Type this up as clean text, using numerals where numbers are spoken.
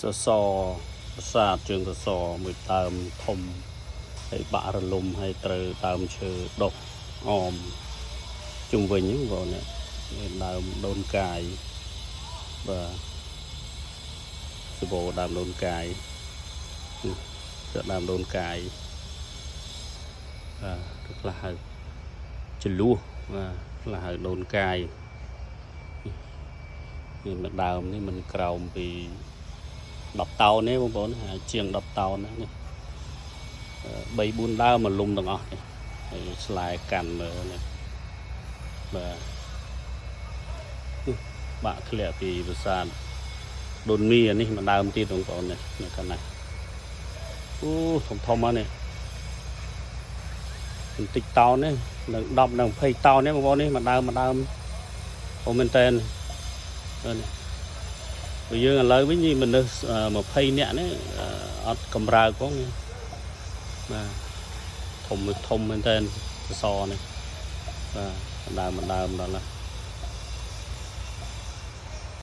สสประสาทจึงสสมือเติมทมให้บะระลมให้เตอเติมเชือดกออมจุ่มវិញហ្នឹងបងเนี่ยដើមដូនកាយបាទសបោដើមដូនកាយដើមដូនកាយបាទខ្លះហៅចលួសបាទខ្លះហៅដូនកាយនេះមកដើមនេះมันក្រោមពី10 តោនទេបងប្អូនជាង10 តោនណានេះ3 4 ដើមមកលុំទាំងអស់នេះហើយស្លែកាន់មើលនេះបាទបាក់ធ្លាក់ពីប្រាសាទដូនមីនេះមកដើមទៀតបងប្អូននេះនៅខាងណាអូធំហ្នឹងនេះបន្តិចតោននេះនឹង10នឹង20 តោននេះបងប្អូននេះមកដើមអូមែនតើបើយើងឥឡូវវិញមនុស្ស20 នាក់នេះអត់កម្រើកផងបាទធំមែនតើសសនេះបាទដើមដល់ណា